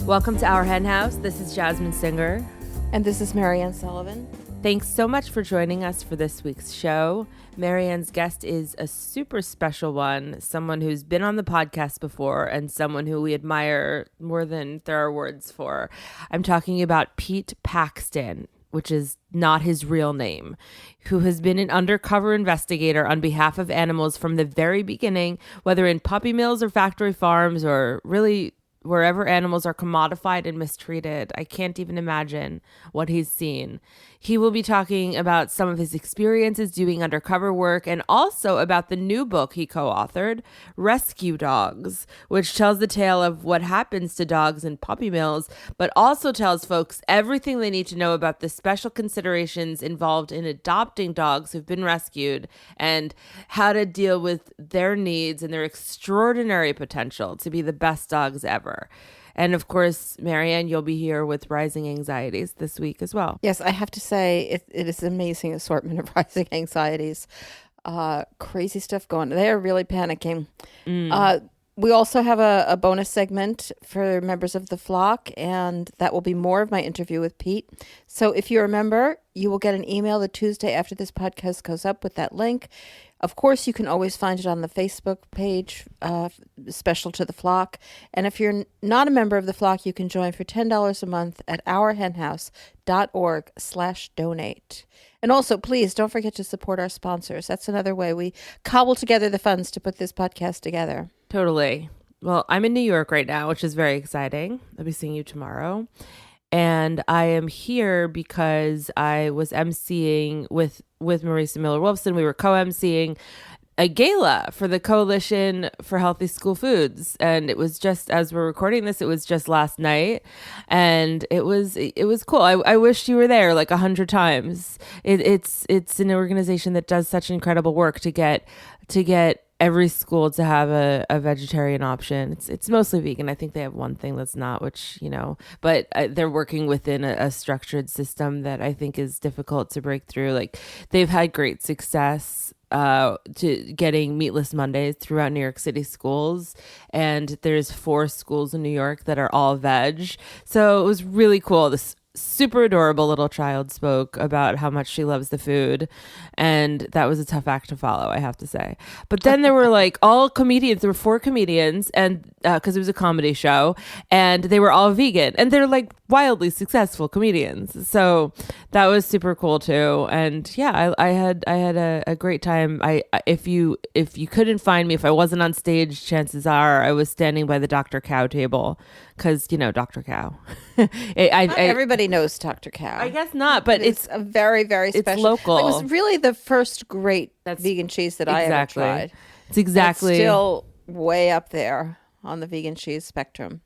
Welcome to Our Hen House. This is Jasmine Singer. And this is Marianne Sullivan. Thanks so much for joining us for this week's show. Marianne's guest is a super special one, someone who's been on the podcast before and someone who we admire more than there are words for. I'm talking about Pete Paxton, which is not his real name, who has been an undercover investigator on behalf of animals from the very beginning, whether in puppy mills or factory farms or really wherever animals are commodified and mistreated. I can't even imagine what he's seen. He will be talking about some of his experiences doing undercover work and also about the new book he co-authored, Rescue Dogs, which tells the tale of what happens to dogs in puppy mills, but also tells folks everything they need to know about the special considerations involved in adopting dogs who've been rescued and how to deal with their needs and their extraordinary potential to be the best dogs ever. And of course, Marianne, you'll be here with Rising Anxieties this week as well. Yes, I have to say it is an amazing assortment of Rising Anxieties. Crazy stuff going on. They are really panicking. We also have a bonus segment for members of the flock, and that will be more of my interview with Pete. So if you're a member, you will get an email the Tuesday after this podcast goes up with that link. Of course, you can always find it on the Facebook page, special to the flock. And if you're not a member of the flock, you can join for $10 a month at ourhenhouse.org/donate. And also, please don't forget to support our sponsors. That's another way we cobble together the funds to put this podcast together. Totally. Well, I'm in New York right now, which is very exciting. I'll be seeing you tomorrow. And I am here because I was emceeing with Marisa Miller-Wolfson. We were co-emceeing a gala for the Coalition for Healthy School Foods. And it was just, as we're recording this, it was just last night. And it was cool. I wish you were there like 100 times. It's an organization that does such incredible work to get every school to have a vegetarian option. It's mostly vegan. I think they have one thing that's not, which, but they're working within a structured system that I think is difficult to break through. Like, they've had great success to getting meatless Mondays throughout New York City schools. And there's 4 schools in New York that are all veg. So it was really cool. This super adorable little child spoke about how much she loves the food, and that was a tough act to follow, I have to say. But then there were like all comedians. There were 4 comedians, and because it was a comedy show, and they were all vegan, and they're like wildly successful comedians. So that was super cool too. And yeah, I had a great time. If you couldn't find me, if I wasn't on stage, chances are I was standing by the Dr. Cow table, because Dr. Cow. Everybody knows Dr. Cow. I guess not, but it's a very, very special. It's local. It was really the first great vegan cheese that I ever tried. It's exactly. It's still way up there on the vegan cheese spectrum.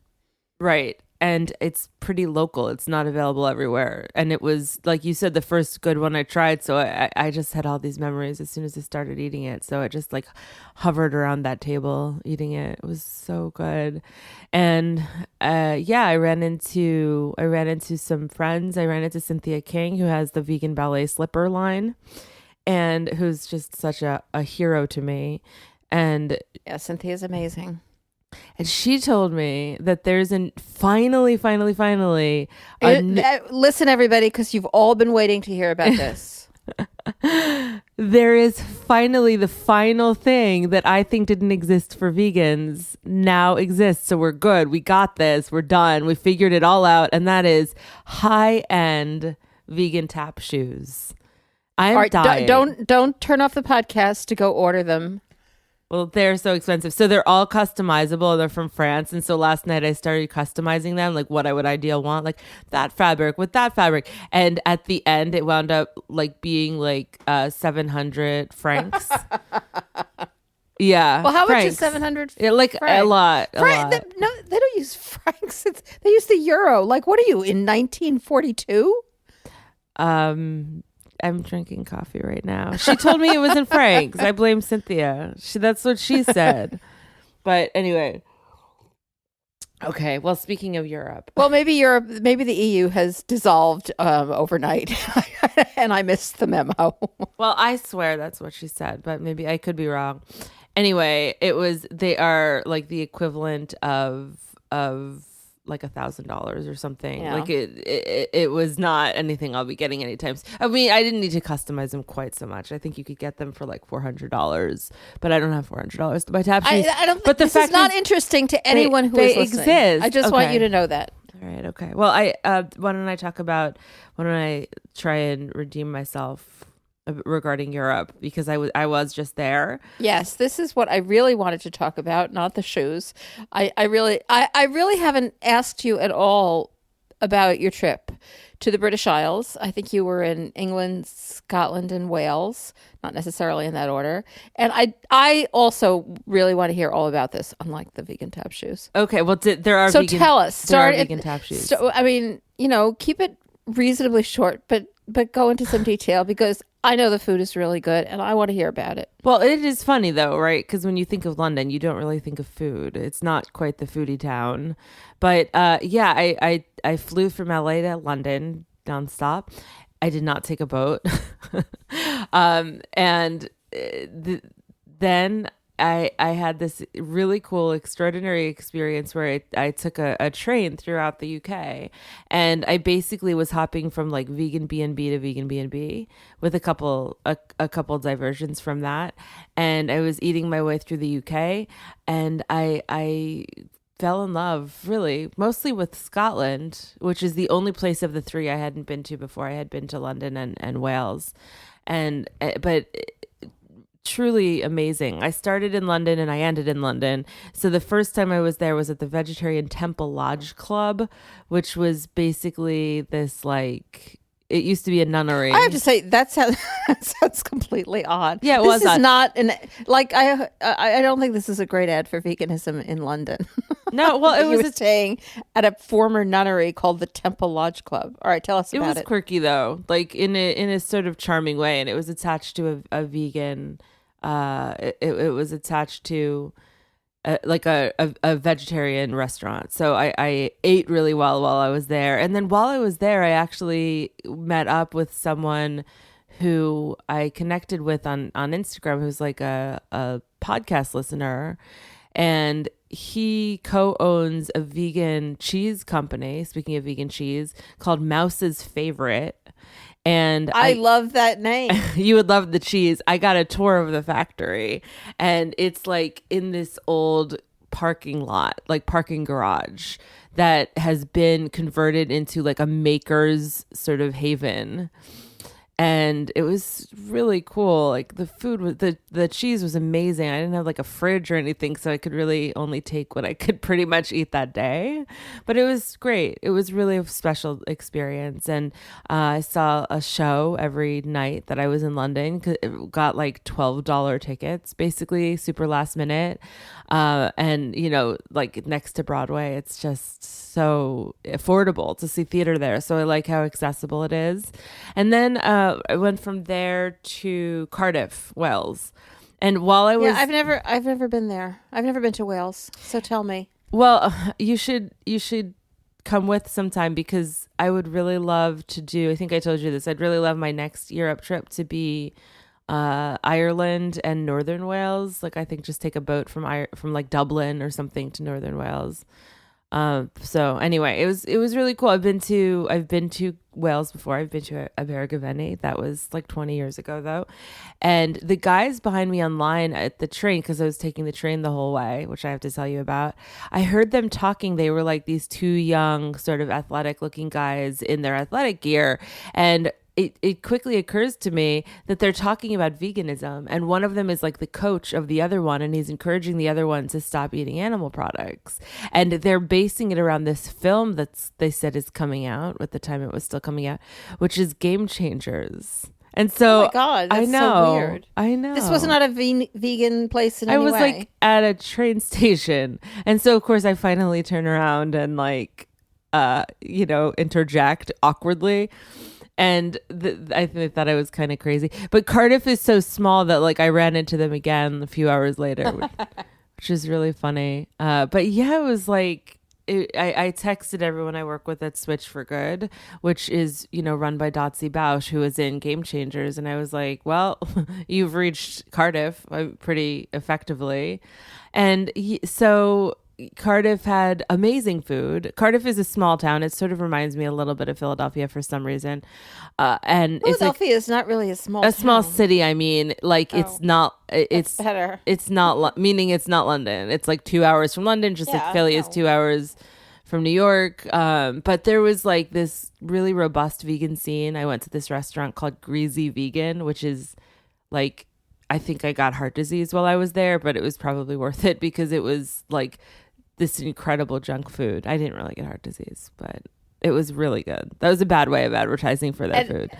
Right. And it's pretty local. It's not available everywhere. And it was, like you said, the first good one I tried. So I just had all these memories as soon as I started eating it. So I just like hovered around that table eating it. It was so good. And I ran into some friends. I ran into Cynthia King, who has the vegan ballet slipper line, and who's just such a hero to me. And yeah, Cynthia's amazing. And she told me that there's finally. Listen, everybody, because you've all been waiting to hear about this. There is finally the final thing that I think didn't exist for vegans now exists. So we're good. We got this. We're done. We figured it all out. And that is high-end vegan tap shoes. I'm dying. Don't turn off the podcast to go order them. Well, they're so expensive. So they're all customizable. They're from France. And so last night I started customizing them, like what I would ideal want, like that fabric with that fabric. And at the end, it wound up like being like 700 francs. Yeah. Well, how francs. much is 700 Yeah, like francs? a lot. No, they don't use francs. They use the euro. Like, what are you, in 1942? I'm drinking coffee right now. She told me it was in francs. I blame Cynthia. That's what she said. But anyway. Okay. Well, speaking of Europe. Well, maybe the EU has dissolved overnight, and I missed the memo. Well, I swear that's what she said, but maybe I could be wrong. Anyway, they are like the equivalent of like $1,000 or something. Yeah. Like it was not anything I'll be getting anytime. I mean, I didn't need to customize them quite so much. I think you could get them for like $400, but I don't have $400 to buy tap shoes. I don't. But the this fact is not is, interesting to anyone who is listening. exist. I just want Okay. you to know that. All right. Okay. Well, why don't I try and redeem myself regarding Europe, because I was just there. Yes, this is what I really wanted to talk about, not the shoes. I really haven't asked you at all about your trip to the British Isles. I think you were in England, Scotland, and Wales, not necessarily in that order. And I also really want to hear all about this, unlike the vegan tap shoes. Okay. Well, there are So vegan, tell us. Start vegan tap shoes. So, I mean, keep it reasonably short, but go into some detail, because I know the food is really good and I want to hear about it. Well, it is funny though, right? Because when you think of London, you don't really think of food. It's not quite the foodie town. But yeah, I flew from LA to London nonstop. I did not take a boat. And then I had this really cool, extraordinary experience where I took a train throughout the UK, and I basically was hopping from like vegan B&B to vegan B&B with a couple diversions from that, and I was eating my way through the UK, and I fell in love really mostly with Scotland, which is the only place of the three I hadn't been to before. I had been to London and Wales, but truly amazing. I started in London and I ended in London. So the first time I was there was at the Vegetarian Temple Lodge Club, which was basically this like, it used to be a nunnery. I have to say that sounds completely odd. Yeah, it this was is odd. not I don't think this is a great ad for veganism in London. No, well, it You was were staying at a former nunnery called the Temple Lodge Club. All right, tell us about it. It was quirky though, like in a sort of charming way, and it was attached to a vegan. It was attached to like a vegetarian restaurant. So I ate really well while I was there. And then while I was there, I actually met up with someone who I connected with on Instagram, who's like a podcast listener. And he co-owns a vegan cheese company, speaking of vegan cheese, called Mouse's Favorite. And I love that name. You would love the cheese. I got a tour of the factory, and it's like in this old parking lot, like parking garage that has been converted into like a maker's sort of haven. And it was really cool. Like the food was, the cheese was amazing. I didn't have like a fridge or anything, so I could really only take what I could pretty much eat that day. But it was great. It was really a special experience. And I saw a show every night that I was in London. It got like $12 tickets, basically super last minute. And like next to Broadway, it's just so affordable to see theater there. So I like how accessible it is. And then I went from there to Cardiff, Wales. And while I was, I've never been there. I've never been to Wales. So tell me. Well, you should come with sometime, because I would really love to do, I think I told you this, I'd really love my next Europe trip to be Ireland and Northern Wales. Like I think just take a boat from like Dublin or something to Northern Wales. So anyway, it was really cool. I've been to Wales before. I've been to Abergavenny. That was like 20 years ago though. And the guys behind me online at the train, because I was taking the train the whole way, which I have to tell you about, I heard them talking. They were like these two young sort of athletic looking guys in their athletic gear. And it quickly occurs to me that they're talking about veganism, and one of them is like the coach of the other one, and he's encouraging the other one to stop eating animal products. And they're basing it around this film they said is coming out at the time it was still coming out, which is Game Changers. And so, oh my God, that's I know, so weird. I know. This was not a vegan place in any way. I was like at a train station, and so of course I finally turn around and like, interject awkwardly. And I thought I was kind of crazy. But Cardiff is so small that like I ran into them again a few hours later, which is really funny. But yeah, it was like, I texted everyone I work with at Switch for Good, which is, run by Dotsie Bausch, who is in Game Changers. And I was like, well, you've reached Cardiff pretty effectively. And so Cardiff had amazing food. Cardiff is a small town. It sort of reminds me a little bit of Philadelphia for some reason. And it's like Philadelphia is not really a small a small town. city. I mean, like it's not. It's better. It's not. Meaning it's not London. It's like 2 hours from London, just like Philly is 2 hours from New York. But there was like this really robust vegan scene. I went to this restaurant called Greasy Vegan, which is like, I think I got heart disease while I was there, but it was probably worth it because it was like this incredible junk food. I didn't really get heart disease, but it was really good. That was a bad way of advertising for that food.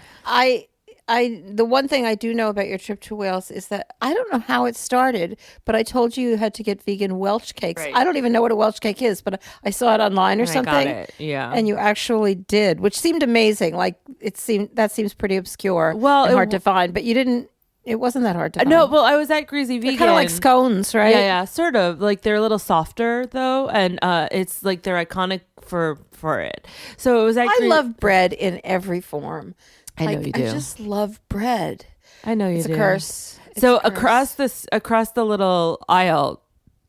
The one thing I do know about your trip to Wales is that I don't know how it started, but I told you had to get vegan Welsh cakes. Right. I don't even know what a Welsh cake is, but I saw it online or something. I got it. Yeah. And you actually did, which seemed amazing. Like that seems pretty obscure. Well, and hard to find, but you didn't. It wasn't that hard to find. No, well, I was at Greasy Vegan. Kind of like scones, right? Yeah, sort of. Like they're a little softer though, and it's like they're iconic for it. So it was at I love bread in every form. I know you do. I just love bread. I know you it's do. A curse. So across the little aisle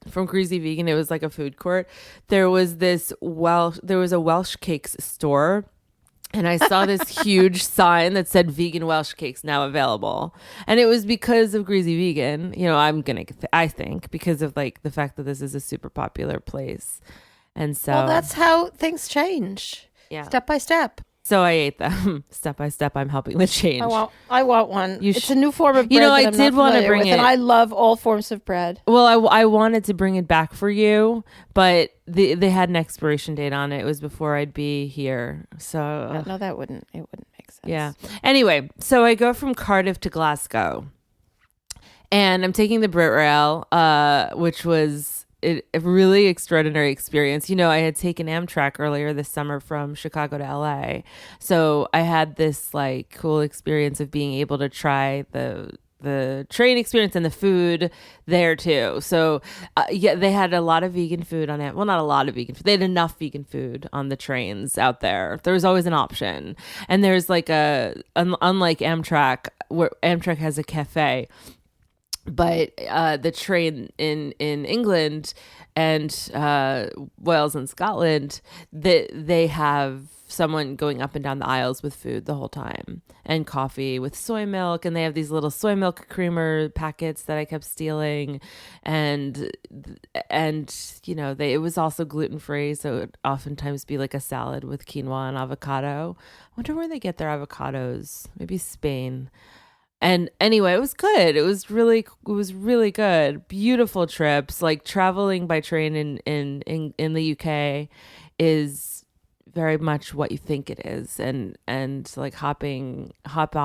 from Greasy Vegan, it was like a food court. There was a Welsh cakes store. And I saw this huge sign that said vegan Welsh cakes now available. And it was because of Greasy Vegan. You know, I think because of like the fact that this is a super popular place. And so. Well, that's how things change. Yeah. Step by step. So I ate them step by step. I'm helping the change. I want one. It's a new form of bread. You know, I that I'm did want to bring it. And I love all forms of bread. Well, I wanted to bring it back for you, but they had an expiration date on it. It was before I'd be here. So no, it wouldn't make sense. Yeah. Anyway, so I go from Cardiff to Glasgow, and I'm taking the Brit Rail, which was a really extraordinary experience. You know, I had taken Amtrak earlier this summer from Chicago to LA. So I had this like cool experience of being able to try the train experience and the food there too. So they had a lot of vegan food on it. Well, not a lot of vegan food. They had enough vegan food on the trains out there. There was always an option. And there's like unlike Amtrak, where Amtrak has a cafe, but the train in England and Wales and Scotland, they have someone going up and down the aisles with food the whole time, and coffee with soy milk, and they have these little soy milk creamer packets that I kept stealing, and you know, it was also gluten free, so it would oftentimes be like a salad with quinoa and avocado. I wonder where they get their avocados. Maybe Spain. And anyway, it was good. It was really good. Beautiful trips. Like traveling by train in the UK is very much what you think it is. And like hop on, hop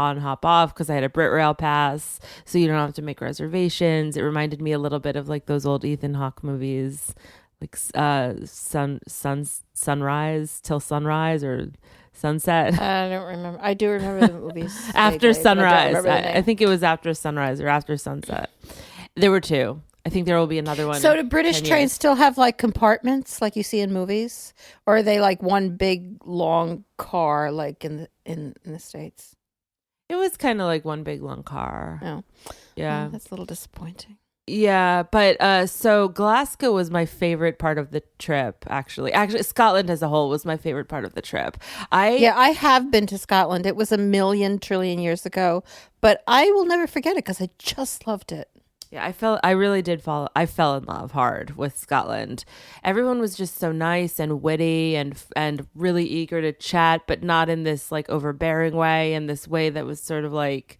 off, because I had a Brit Rail pass, so you don't have to make reservations. It reminded me a little bit of like those old Ethan Hawke movies, like Sunrise Till Sunrise or Sunset. I don't remember. I do remember the movies. After Sunrise. I think it was After Sunrise or After Sunset. There were two. I think there will be another one. So do British trains still have like compartments like you see in movies? Or are they like one big long car like in the States? It was kind of like one big long car. Oh. Yeah. Oh, that's a little disappointing. Yeah, but so Glasgow was my favorite part of the trip, actually. Actually, Scotland as a whole was my favorite part of the trip. I have been to Scotland. It was a million trillion years ago, but I will never forget it because I just loved it. Yeah, I fell in love hard with Scotland. Everyone was just so nice and witty and really eager to chat, but not in this like overbearing way, in this way that was sort of like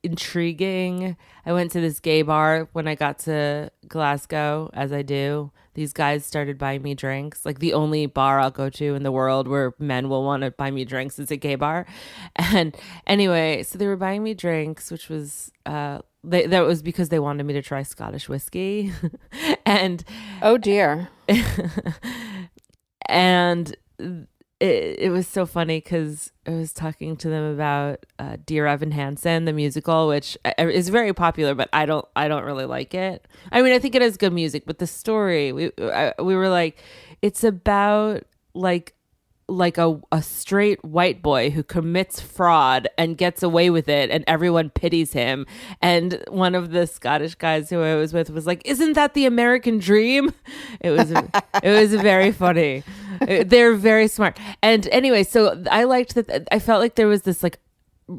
intriguing. I went to this gay bar when I got to Glasgow, as I do. These guys started buying me drinks. Like the only bar I'll go to in the world where men will want to buy me drinks is a gay bar. And anyway, so they were buying me drinks, which was that was because they wanted me to try Scottish whiskey. And oh dear. And it was so funny because I was talking to them about Dear Evan Hansen, the musical, which is very popular, but I don't really like it. I mean, I think it has good music, but the story, we were like, it's about like like a straight white boy who commits fraud and gets away with it, and everyone pities him. And one of the Scottish guys who I was with was like, "Isn't that the American dream?" It was very funny. They're very smart. And anyway, so I liked that. I felt like there was this like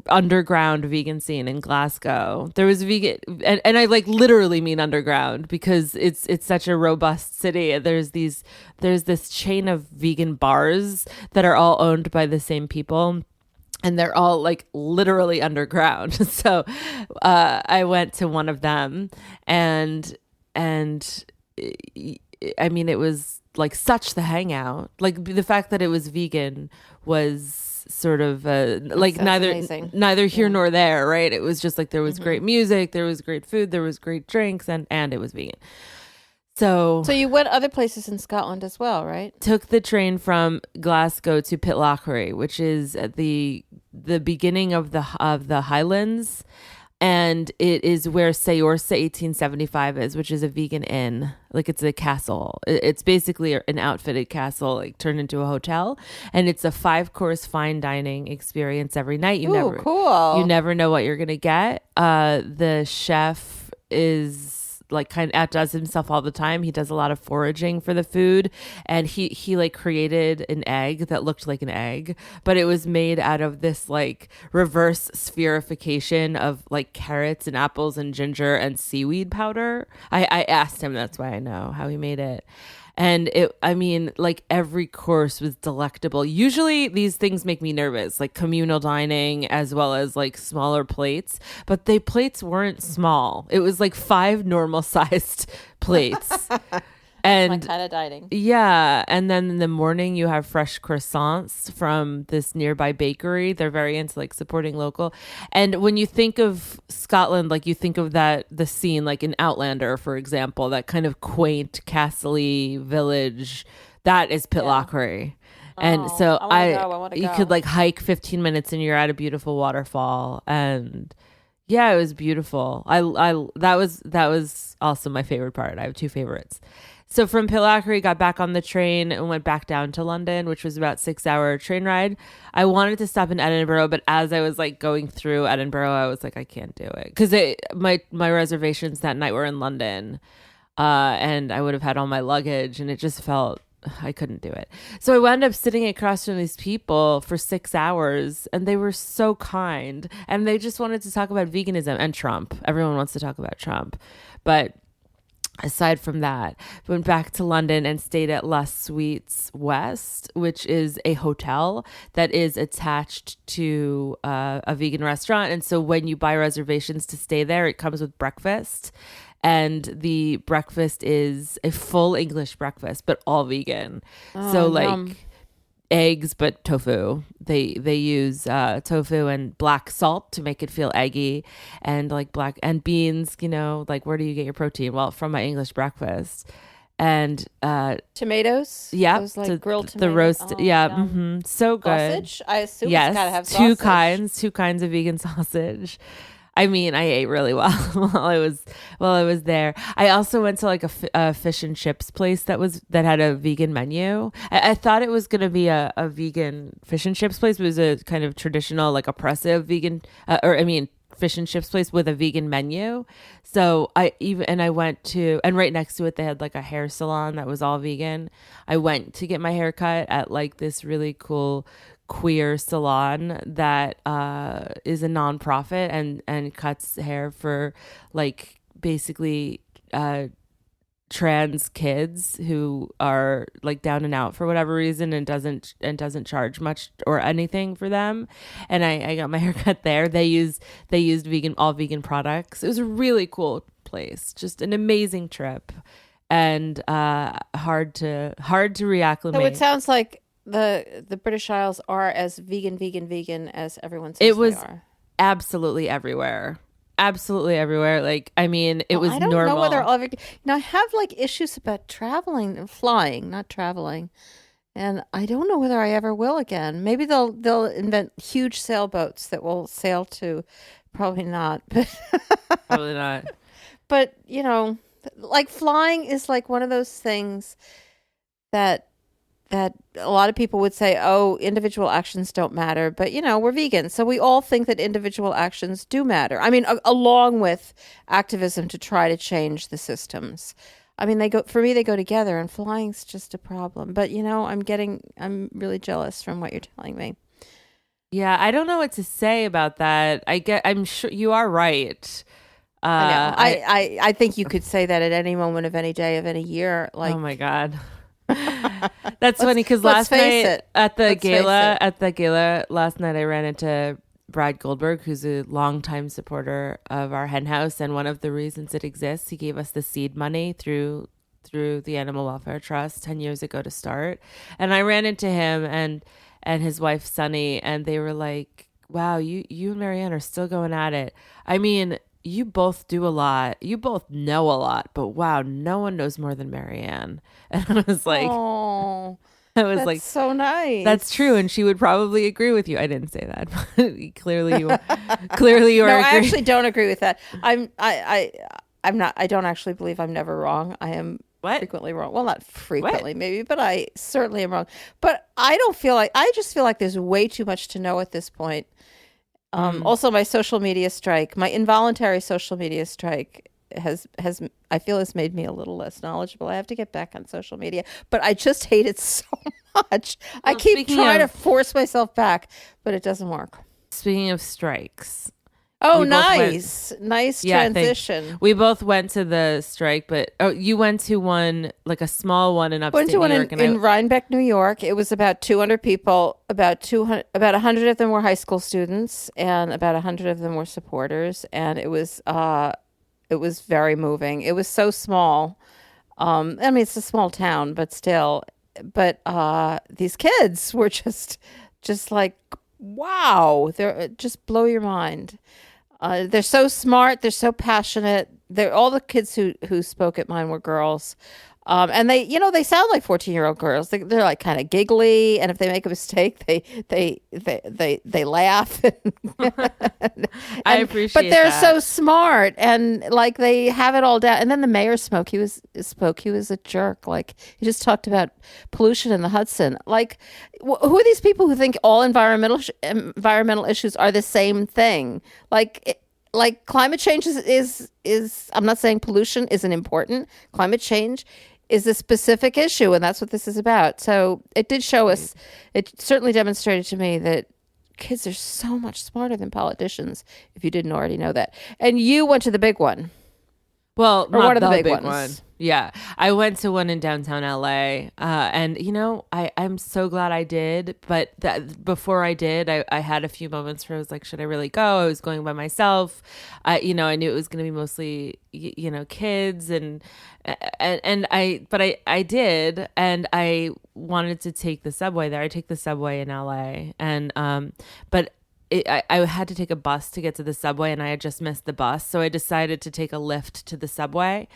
underground vegan scene in Glasgow. There was vegan, and I like literally mean underground, because it's such a robust city. There's this chain of vegan bars that are all owned by the same people, and they're all like literally underground. So I went to one of them, and I mean, it was like such the hangout. Like the fact that it was vegan was sort of like neither here nor there, right? It was just like there was great music, there was great food, there was great drinks, and it was vegan. So you went other places in Scotland as well, right? Took the train from Glasgow to Pitlochry, which is at the beginning of the Highlands. And it is where Sayorsa 1875 is, which is a vegan inn. Like it's a castle. It's basically an outfitted castle, like turned into a hotel. And it's a 5-course fine dining experience every night. Cool. You never know what you're going to get. The chef is like kind of outdoes himself all the time. He does a lot of foraging for the food, and he like created an egg that looked like an egg, but it was made out of this like reverse spherification of like carrots and apples and ginger and seaweed powder. I asked him, that's why I know how he made it. And I mean, like every course was delectable. Usually these things make me nervous, like communal dining as well as like smaller plates. But the plates weren't small. It was like 5 normal sized plates. And my kind of dining. Yeah. And then in the morning you have fresh croissants from this nearby bakery. They're very into like supporting local. And when you think of Scotland, like you think of the scene like in Outlander, for example, that kind of quaint castle-y village, that is Pitlochry. And so you could like hike 15 minutes and you're at a beautiful waterfall. And yeah, it was beautiful. That was also my favorite part. I have 2 favorites. So from Pitlochry, got back on the train and went back down to London, which was about 6-hour train ride. I wanted to stop in Edinburgh, but as I was like going through Edinburgh, I was like, I can't do it, because my reservations that night were in London, and I would have had all my luggage, and it just felt I couldn't do it. So I wound up sitting across from these people for 6 hours, and they were so kind, and they just wanted to talk about veganism and Trump. Everyone wants to talk about Trump, but aside from that, went back to London and stayed at La Suites West, which is a hotel that is attached to a vegan restaurant. And so when you buy reservations to stay there, it comes with breakfast. And the breakfast is a full English breakfast, but all vegan. So like yum. Eggs, but tofu. They use tofu and black salt to make it feel eggy, and like black and beans. You know, like where do you get your protein? Well, from my English breakfast. And tomatoes. Yeah, those like grilled the tomatoes. roast. So good. Sausage. I assume Yes, it's gotta have sausage. two kinds of vegan sausage. I mean, I ate really well while I was there. I also went to like a fish and chips place that had a vegan menu. I thought it was gonna be a vegan fish and chips place. It was a kind of traditional, like oppressive vegan, fish and chips place with a vegan menu. So I went to, and right next to it they had like a hair salon that was all vegan. I went to get my hair cut at like this really cool queer salon that is a nonprofit and cuts hair for like basically trans kids who are like down and out for whatever reason, and doesn't charge much or anything for them. And I got my hair cut there. They used all vegan products. It was a really cool place, just an amazing trip, and hard to reacclimate. So it sounds like the British Isles are as vegan as everyone says it was they are. Absolutely everywhere. Like, I mean, it was normal. I don't know whether I'll ever. I have like issues about traveling and flying, not traveling, and I don't know whether I ever will again. Maybe they'll invent huge sailboats that will sail to. Probably not, but probably not. But like flying is like one of those things that that a lot of people would say, oh, individual actions don't matter. But, we're vegan. So we all think that individual actions do matter. I mean, along with activism to try to change the systems. I mean, for me, they go together, and flying's just a problem. But, I'm really jealous from what you're telling me. Yeah, I don't know what to say about that. I'm sure you are right. I know. I think you could say that at any moment of any day of any year. Like, oh my God. That's funny because last face night it. at the Let's face it. gala last night, I ran into Brad Goldberg, who's a longtime supporter of our hen house, and one of the reasons it exists, he gave us the seed money through the Animal Welfare Trust 10 years ago to start. And I ran into him and his wife Sunny, and they were like, "Wow, you and Marianne are still going at it. I mean, you both do a lot. You both know a lot, but wow, no one knows more than Marianne." And I was like, oh, I was that's like, so nice. that's true, and she would probably agree with you. I didn't say that, but clearly you are. No, I actually don't agree with that. I'm not. I don't actually believe I'm never wrong. I am frequently wrong. Well, not frequently, maybe, but I certainly am wrong. But I don't feel like. I just feel like there's way too much to know at this point. Also, my social media strike, my involuntary social media strike has I feel has made me a little less knowledgeable. I have to get back on social media, but I just hate it so much. Well, I keep trying to force myself back, but it doesn't work. Speaking of strikes. Oh, nice transition. We both went to the strike, but you went to one, like a small one in upstate New York. Went to one in Rhinebeck, New York. It was about 200 people. About 100 of them were high school students, and about 100 of them were supporters. And it was very moving. It was so small. I mean, it's a small town, but still. But these kids were just like, wow! They're just blow your mind. They're so smart. They're so passionate. They're all the kids who spoke at mine were girls. And they sound like 14-year-old girls. They're like kind of giggly, and if they make a mistake, they laugh. I appreciate but they're that. so smart, and like they have it all down. And then the mayor spoke. He was a jerk. Like, he just talked about pollution in the Hudson. Like, who are these people who think all environmental issues are the same thing? Like climate change is I'm not saying pollution isn't important. Climate change is a specific issue, and that's what this is about. So it did show us, it certainly demonstrated to me that kids are so much smarter than politicians, if you didn't already know that. And you went to the big one. Well, or not one of the big ones. One. Yeah, I went to one in downtown LA, and I'm so glad I did. But before I did, I had a few moments where I was like, should I really go? I was going by myself. I knew it was going to be mostly kids, and I did, and I wanted to take the subway there. I take the subway in LA, and but. I had to take a bus to get to the subway, and I had just missed the bus. So I decided to take a lift to the subway.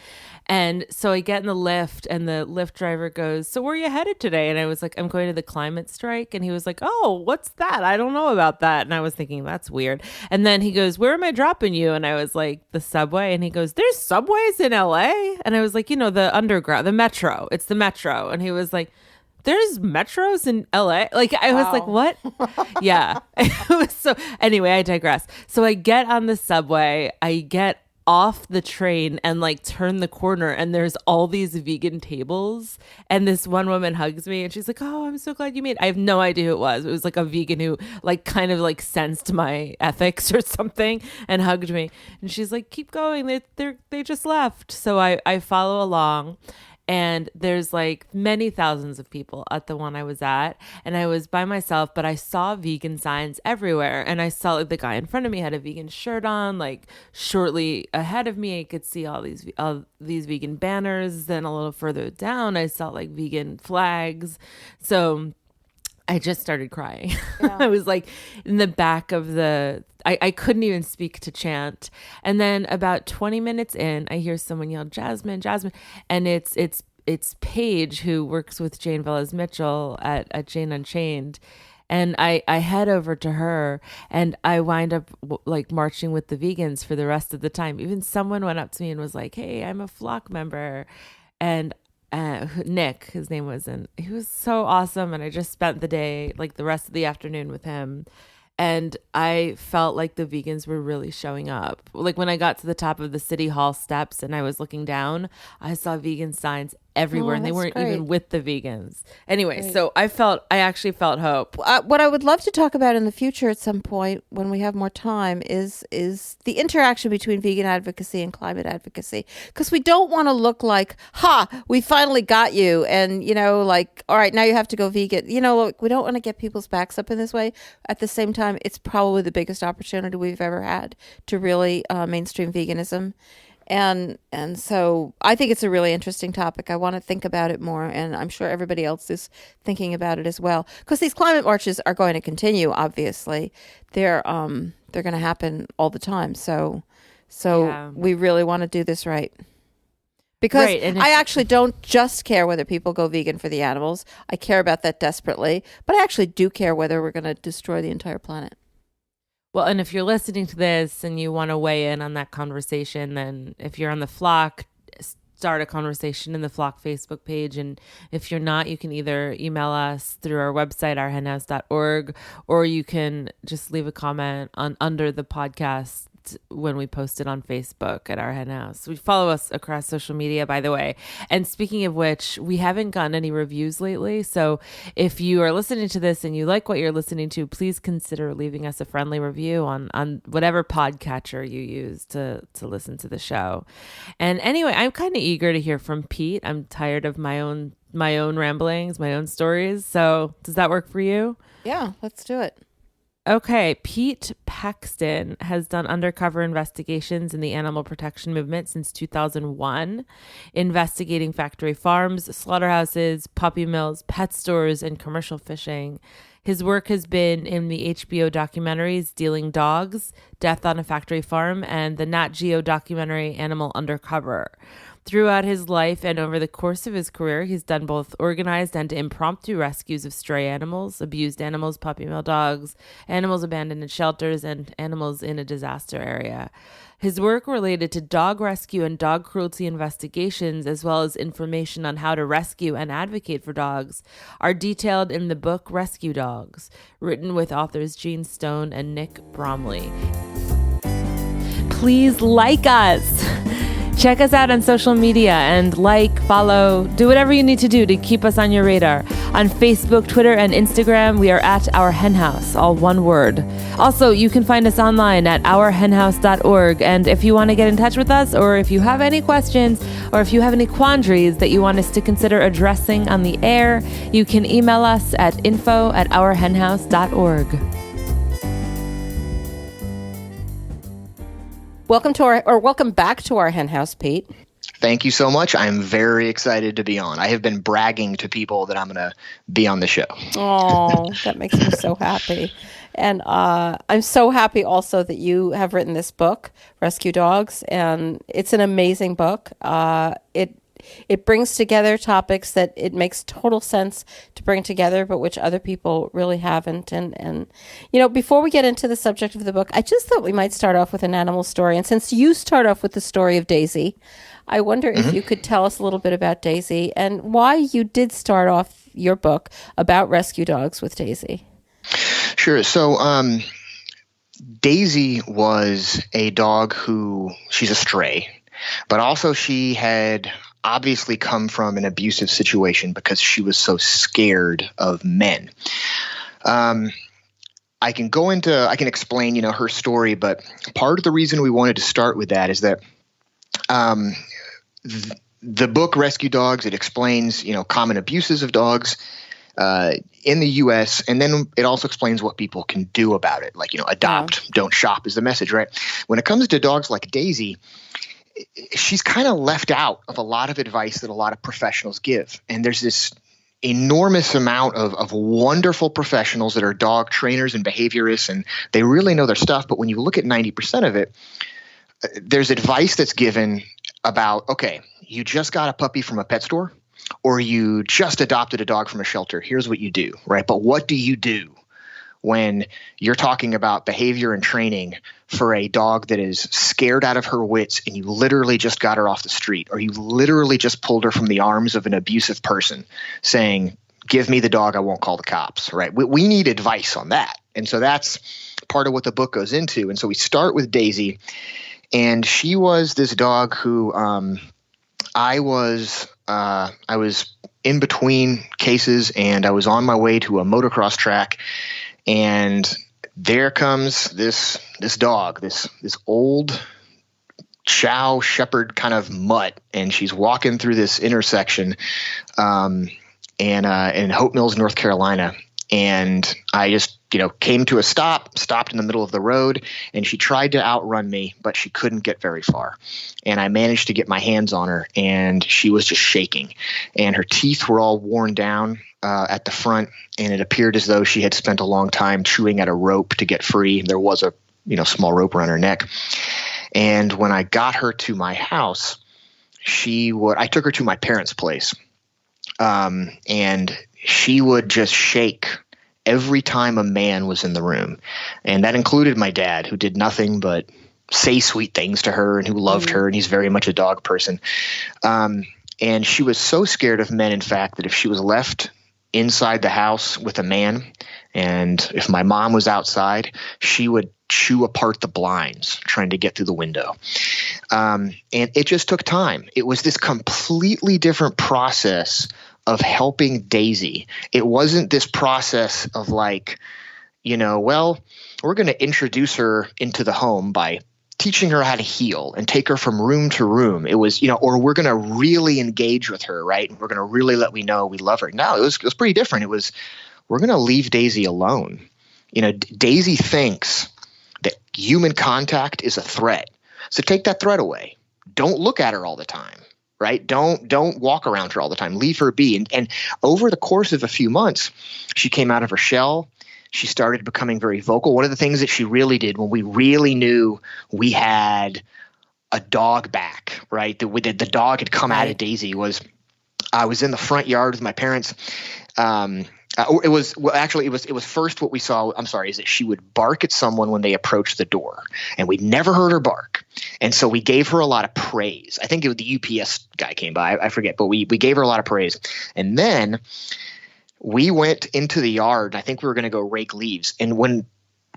And so I get in the lift, and the lift driver goes, "So where are you headed today?" And I was like, "I'm going to the climate strike." And he was like, "Oh, what's that? I don't know about that." And I was thinking, that's weird. And then he goes, "Where am I dropping you?" And I was like, "The subway." And he goes, "There's subways in LA?" And I was like, the underground, the metro. It's the metro. And he was like, "There's metros in LA?" Like, I was like, what? Yeah. So anyway, I digress. So I get on the subway, I get off the train and like turn the corner, and there's all these vegan tables, and this one woman hugs me, and she's like, "Oh, I'm so glad you made it." I have no idea who it was. It was like a vegan who like kind of like sensed my ethics or something and hugged me. And she's like, "Keep going. They just left." So I follow along. And there's like many thousands of people at the one I was at, and I was by myself, but I saw vegan signs everywhere. And I saw like the guy in front of me had a vegan shirt on. Like shortly ahead of me, I could see all these vegan banners. Then a little further down, I saw like vegan flags. So I just started crying. Yeah. I was like in the back of I couldn't even speak to chant. And then about 20 minutes in, I hear someone yell, "Jasmine, Jasmine." And it's Paige, who works with Jane Velez Mitchell at Jane Unchained. And I head over to her, and I wind up like marching with the vegans for the rest of the time. Even someone went up to me and was like, "Hey, I'm a flock member." And Nick, his name was, and he was so awesome. And I just spent the day, like the rest of the afternoon with him. And I felt like the vegans were really showing up. Like when I got to the top of the city hall steps and I was looking down, I saw vegan signs everywhere, and they weren't even with the vegans. Anyway, so I actually felt hope. What I would love to talk about in the future at some point when we have more time is the interaction between vegan advocacy and climate advocacy. Because we don't want to look like, we finally got you. And, like, all right, now you have to go vegan. Look, we don't want to get people's backs up in this way. At the same time, it's probably the biggest opportunity we've ever had to really mainstream veganism. And so I think it's a really interesting topic. I want to think about it more, and I'm sure everybody else is thinking about it as well. Because these climate marches are going to continue. Obviously, they're going to happen all the time. So we really want to do this right. Because I actually don't just care whether people go vegan for the animals. I care about that desperately, but I actually do care whether we're going to destroy the entire planet. Well, and if you're listening to this and you want to weigh in on that conversation, then if you're on the Flock, start a conversation in the Flock Facebook page. And if you're not, you can either email us through our website, ourhenhouse.org, or you can just leave a comment under the podcast when we post it on Facebook at Our Hen House. We follow us across social media, by the way. And speaking of which, we haven't gotten any reviews lately. So if you are listening to this and you like what you're listening to, please consider leaving us a friendly review on whatever podcatcher you use to listen to the show. And anyway, I'm kind of eager to hear from Pete. I'm tired of my own ramblings, my own stories. So does that work for you? Yeah, let's do it. Okay, Pete Paxton has done undercover investigations in the animal protection movement since 2001, investigating factory farms, slaughterhouses, puppy mills, pet stores, and commercial fishing. His work has been in the HBO documentaries Dealing Dogs, Death on a Factory Farm, and the Nat Geo documentary Animal Undercover. Throughout his life and over the course of his career, he's done both organized and impromptu rescues of stray animals, abused animals, puppy mill dogs, animals abandoned in shelters, and animals in a disaster area. His work related to dog rescue and dog cruelty investigations, as well as information on how to rescue and advocate for dogs, are detailed in the book Rescue Dogs, written with authors Gene Stone and Nick Bromley. Please like us. Check us out on social media and follow, do whatever you need to do to keep us on your radar. On Facebook, Twitter, and Instagram, we are at Our Hen House, all one word. Also, you can find us online at ourhenhouse.org. And if you want to get in touch with us, or if you have any questions, or if you have any quandaries that you want us to consider addressing on the air, you can email us at info@ourhenhouse.org. Welcome back to Our Hen House, Pete. Thank you so much. I'm very excited to be on. I have been bragging to people that I'm going to be on the show. Oh, that makes me so happy. And I'm so happy also that you have written this book, Rescue Dogs, and it's an amazing book. It brings together topics that it makes total sense to bring together, but which other people really haven't. And before we get into the subject of the book, I just thought we might start off with an animal story. And since you start off with the story of Daisy, I wonder if you could tell us a little bit about Daisy and why you did start off your book about rescue dogs with Daisy. Sure. So Daisy was a dog she's a stray, but also she had obviously come from an abusive situation because she was so scared of men. I can explain, her story, but part of the reason we wanted to start with that is that the book Rescue Dogs, it explains, common abuses of dogs in the U.S., and then it also explains what people can do about it. Like, adopt, don't shop is the message, right? When it comes to dogs like Daisy, she's kind of left out of a lot of advice that a lot of professionals give. And there's this enormous amount of wonderful professionals that are dog trainers and behaviorists, and they really know their stuff. But when you look at 90% of it, there's advice that's given about, okay, you just got a puppy from a pet store or you just adopted a dog from a shelter. Here's what you do, right? But what do you do when you're talking about behavior and training for a dog that is scared out of her wits and you literally just got her off the street, or you literally just pulled her from the arms of an abusive person saying, give me the dog, I won't call the cops, right? We need advice on that. And so that's part of what the book goes into. And so we start with Daisy, and she was this dog who I was in between cases, and I was on my way to a motocross track, and there comes this dog, this old chow shepherd kind of mutt, and she's walking through this intersection in Hope Mills, North Carolina. And I just, came to a stopped in the middle of the road, and she tried to outrun me, but she couldn't get very far. And I managed to get my hands on her, and she was just shaking, and her teeth were all worn down at the front, and it appeared as though she had spent a long time chewing at a rope to get free. There was a, small rope around her neck. And when I got her to my house, I took her to my parents' place. And she would just shake every time a man was in the room. And that included my dad, who did nothing but say sweet things to her and who loved her. And he's very much a dog person. And she was so scared of men, in fact, that if she was left inside the house with a man, and if my mom was outside, she would chew apart the blinds trying to get through the window. And it just took time. It was this completely different process of helping Daisy. It wasn't this process of like, well, we're going to introduce her into the home by teaching her how to heel and take her from room to room. It was, or we're going to really engage with her, right? We're going to really let we know we love her. No, it was pretty different. It was, we're going to leave Daisy alone. Daisy thinks that human contact is a threat. So take that threat away. Don't look at her all the time, right? Don't walk around her all the time. Leave her be. And over the course of a few months, she came out of her shell. She started becoming very vocal. One of the things that she really did when we really knew we had a dog back, right? The dog had come out of Daisy was I was in the front yard with my parents. It was first what we saw, is that she would bark at someone when they approached the door, and we'd never heard her bark. And so we gave her a lot of praise. I think the UPS guy came by, I forget, but we gave her a lot of praise. And then we went into the yard, and I think we were going to go rake leaves. And when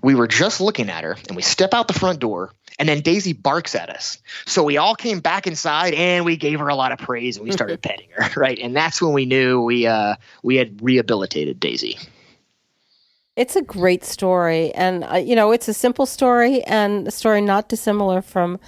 we were just looking at her, and we step out the front door, and then Daisy barks at us. So we all came back inside, and we gave her a lot of praise, and we started petting her, right? And that's when we knew we had rehabilitated Daisy. It's a great story, and it's a simple story, and a story not dissimilar from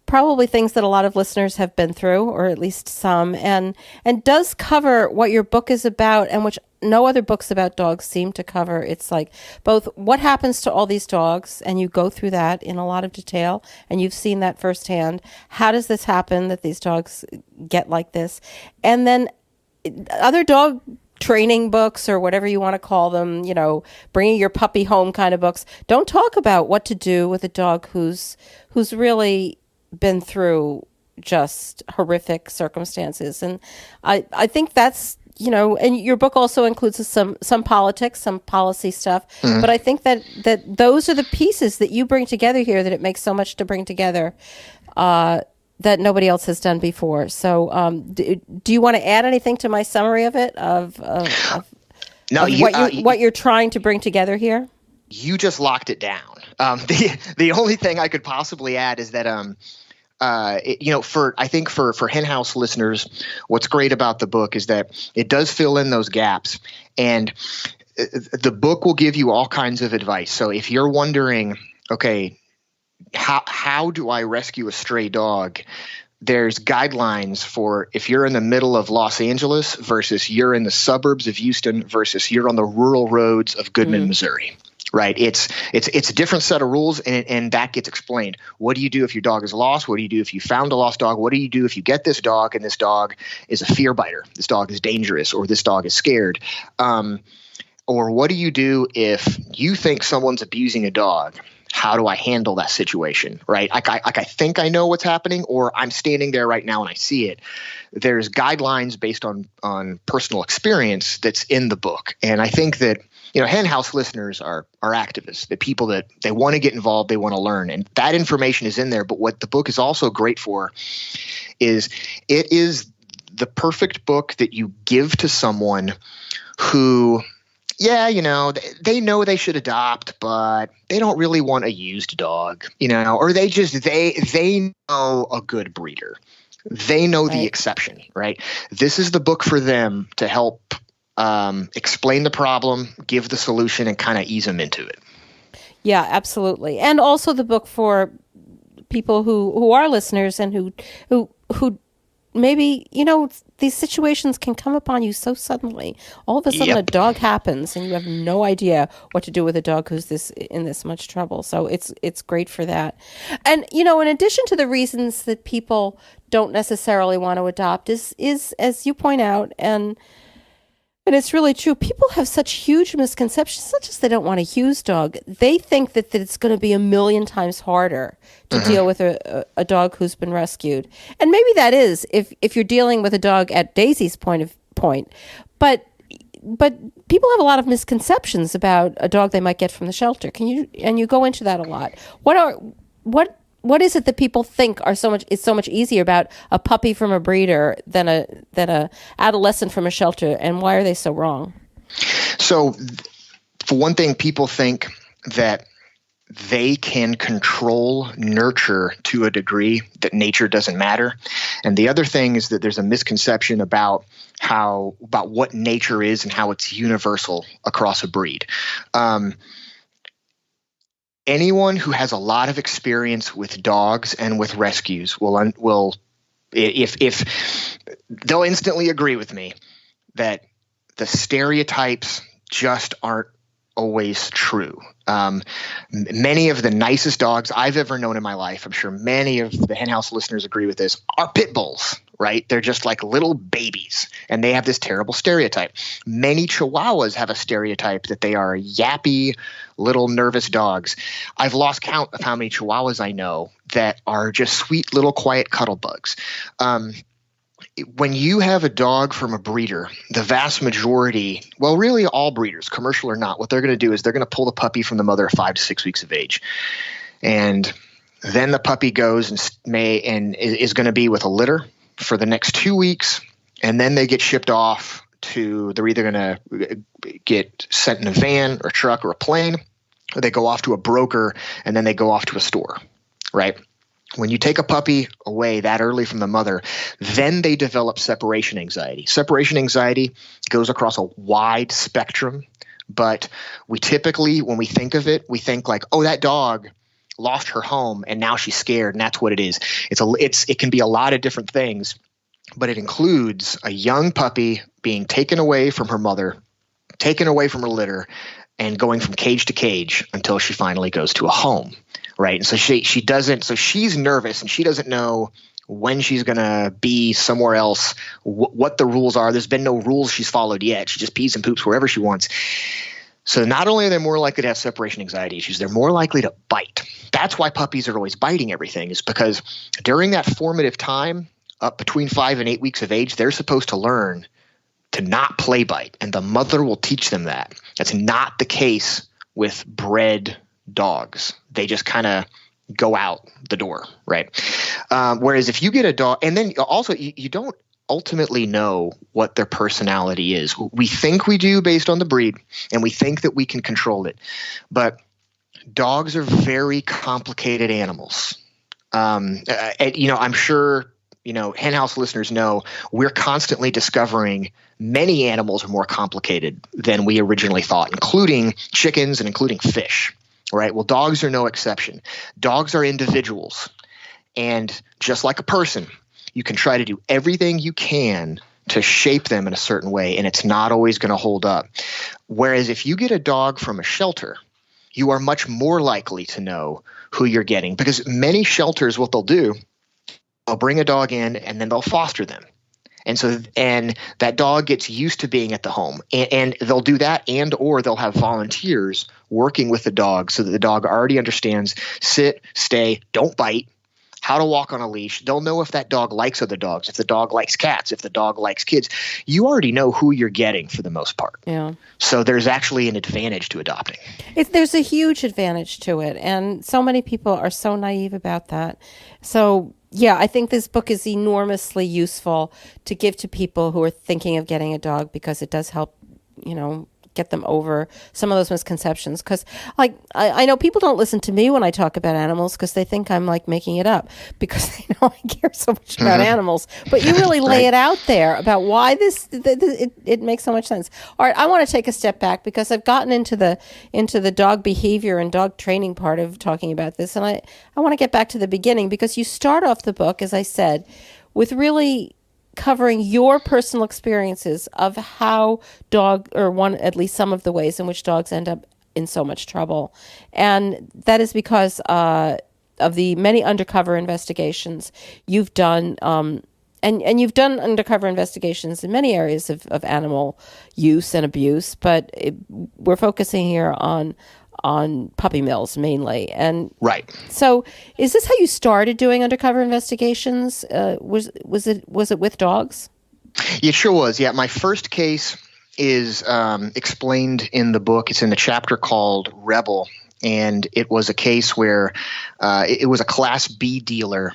probably things that a lot of listeners have been through, or at least some, and does cover what your book is about, and which no other books about dogs seem to cover. It's like both what happens to all these dogs, and you go through that in a lot of detail, and you've seen that firsthand. How does this happen that these dogs get like this? And then other dog training books, or whatever you want to call them, bringing your puppy home kind of books, don't talk about what to do with a dog who's really been through just horrific circumstances. And I think that's, and your book also includes some politics, some policy stuff. Mm-hmm. But I think that those are the pieces that you bring together here, that it makes so much to bring together that nobody else has done before. So do you want to add anything to my summary of it, what you're trying to bring together here? You just locked it down. The only thing I could possibly add is that for Hen House listeners, what's great about the book is that it does fill in those gaps, and the book will give you all kinds of advice. So if you're wondering, okay, how do I rescue a stray dog? There's guidelines for if you're in the middle of Los Angeles versus you're in the suburbs of Houston versus you're on the rural roads of Goodman, Missouri. Right. It's a different set of rules, and that gets explained. What do you do if your dog is lost? What do you do if you found a lost dog? What do you do if you get this dog and this dog is a fear biter? This dog is dangerous, or this dog is scared. Or what do you do if you think someone's abusing a dog? How do I handle that situation? Right. I think I know what's happening, or I'm standing there right now and I see it. There's guidelines based on personal experience that's in the book. And I think that Hen House listeners are activists, the people that they want to get involved, they want to learn, and that information is in there. But what the book is also great for is it is the perfect book that you give to someone who, they know they should adopt, but they don't really want a used dog, or they know a good breeder. They know the exception, right? This is the book for them to help explain the problem, give the solution, and kind of ease them into it. Yeah, absolutely. And also the book for people who are listeners and who maybe, these situations can come upon you so suddenly. All of a sudden a dog happens and you have no idea what to do with a dog who's in this much trouble. So it's great for that. And, in addition to the reasons that people don't necessarily want to adopt is as you point out, and it's really true. People have such huge misconceptions. It's not just they don't want a used dog. They think that it's going to be 1,000,000 times harder to deal with a dog who's been rescued. And maybe that is if you're dealing with a dog at Daisy's point. But people have a lot of misconceptions about a dog they might get from the shelter. You go into that a lot. What is it that people think is so much easier about a puppy from a breeder than a adolescent from a shelter, and why are they so wrong? So, for one thing, people think that they can control nurture to a degree that nature doesn't matter, and the other thing is that there's a misconception about what nature is and how it's universal across a breed. Anyone who has a lot of experience with dogs and with rescues will if they'll instantly agree with me that the stereotypes just aren't always true. Many of the nicest dogs I've ever known in my life, I'm sure many of the Hen House listeners agree with this, are pit bulls, right? They're just like little babies, and they have this terrible stereotype. Many Chihuahuas have a stereotype that they are yappy, little nervous dogs. I've lost count of how many Chihuahuas I know that are just sweet little quiet cuddle bugs. When you have a dog from a breeder, the vast majority, well, really all breeders, commercial or not, what they're going to do is they're going to pull the puppy from the mother at 5 to 6 weeks of age. And then the puppy goes and is going to be with a litter for the next 2 weeks. And then they get shipped off they're either going to get sent in a van or a truck or a plane, or they go off to a broker and then they go off to a store, right? When you take a puppy away that early from the mother, then they develop separation anxiety. Separation anxiety goes across a wide spectrum, but we typically, when we think of it, we think like, oh, that dog lost her home and now she's scared, and that's what it is. It can be a lot of different things, but it includes a young puppy being taken away from her mother, taken away from her litter, and going from cage to cage until she finally goes to a home. Right. And so she doesn't. So she's nervous and she doesn't know when she's going to be somewhere else, what the rules are. There's been no rules she's followed yet. She just pees and poops wherever she wants. So not only are they more likely to have separation anxiety issues, they're more likely to bite. That's why puppies are always biting everything, is because during that formative time, up between 5 and 8 weeks of age, they're supposed to learn to not play bite. And the mother will teach them that. That's not the case with bred dogs. They just kind of go out the door, right? Whereas if you get a dog, and then also you don't ultimately know what their personality is. We think we do based on the breed, and we think that we can control it. But dogs are very complicated animals. I'm sure, Hen House listeners know we're constantly discovering many animals are more complicated than we originally thought, including chickens and including fish. Right. Well, dogs are no exception. Dogs are individuals. And just like a person, you can try to do everything you can to shape them in a certain way, and it's not always going to hold up. Whereas if you get a dog from a shelter, you are much more likely to know who you're getting, because many shelters, what they'll do, they'll bring a dog in and then they'll foster them. And that dog gets used to being at the home, and they'll do that, or they'll have volunteers working with the dog so that the dog already understands sit, stay, don't bite. how to walk on a leash. They'll know if that dog likes other dogs, if the dog likes cats, if the dog likes kids. You already know who you're getting for the most part. Yeah. So there's actually an advantage to adopting. There's a huge advantage to it. And so many people are so naive about that. So, yeah, I think this book is enormously useful to give to people who are thinking of getting a dog, because it does help, get them over some of those misconceptions. Because, I know people don't listen to me when I talk about animals because they think I'm making it up, because they know I care so much about animals. But you really lay it out there about why it makes so much sense. All right, I want to take a step back, because I've gotten into the dog behavior and dog training part of talking about this, and I want to get back to the beginning, because you start off the book, as I said, with really covering your personal experiences of how at least some of the ways in which dogs end up in so much trouble. And that is because of the many undercover investigations you've done. And you've done undercover investigations in many areas of animal use and abuse, but we're focusing here on puppy mills mainly. And right. So is this how you started doing undercover investigations? Was it with dogs? It sure was. Yeah. My first case is explained in the book. It's in the chapter called Rebel. And it was a case where it was a Class B dealer,